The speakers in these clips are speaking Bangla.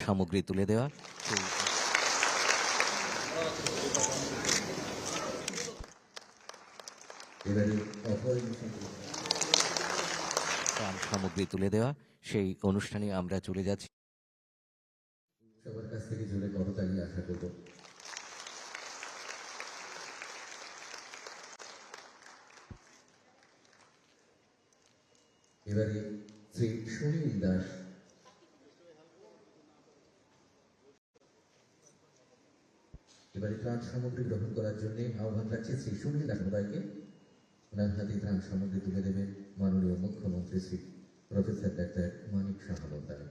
সামগ্রী তুলে দেওয়া সামগ্রী তুলে দেওয়া সেই অনুষ্ঠানে আমরা চলে যাচ্ছি। সবার কাছ থেকে জোরে করতালি আশা করব। এবারে শ্রী সুনীল দাস এবারে ত্রাণ সামগ্রী গ্রহণ করার জন্য আহ্বান রাখছে শ্রী সুনীল দাস মহোদয়কে। ওনার হাতে ত্রাণ সামগ্রী তুলে দেবেন মাননীয় মুখ্যমন্ত্রী শ্রী প্রফেসর ডাক্তার মানিক সাহা মহোদয়।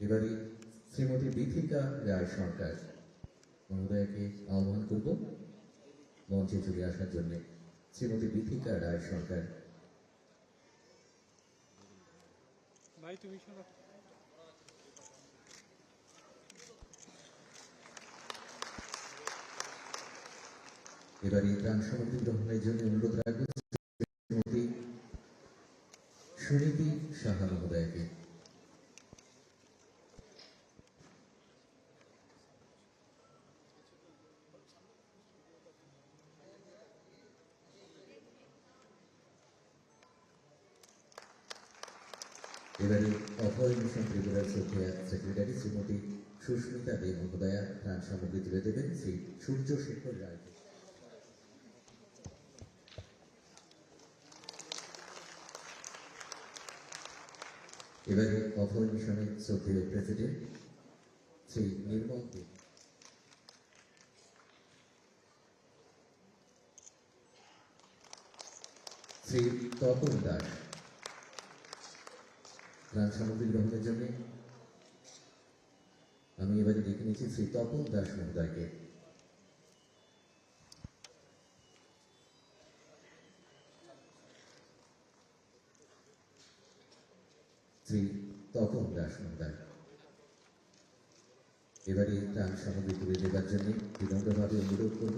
এবারে শ্রীমতী বিথিকা রায় সরকার মহোদয়কে আহ্বান করব মঞ্চে চলে আসার জন্য। শ্রীমতী বিথিকা রায় সরকার। এবারে ত্রাণ সামগ্রী গ্রহণের জন্য অনুরোধ রাখব শ্রীমতী সুনীতি সাহা মহোদয়কে। এবারে অভয় মিশন ত্রিপুরার শ্রদ্ধেয়া সেক্রেটারি শ্রীমতী সুস্মিতা দে মহোদয়া ত্রাণ সামগ্রী তুলে দেবেন শ্রী সূর্য শেখর রায়। এবারে অভয় মিশনের শ্রদ্ধেয় প্রেসিডেন্ট শ্রী নির্মল দে। শ্রী তপন দাস ত্রাণ সামগ্রী গ্রহণের জন্য আমি এবারে ডেকে নিচ্ছি শ্রী তপন দাস মহোদয়কে। শ্রী তপন দাস মহোদয় এবারে ত্রাণ সামগ্রী তুলে দেবার জন্য বিনম্রভাবে অনুরোধ করব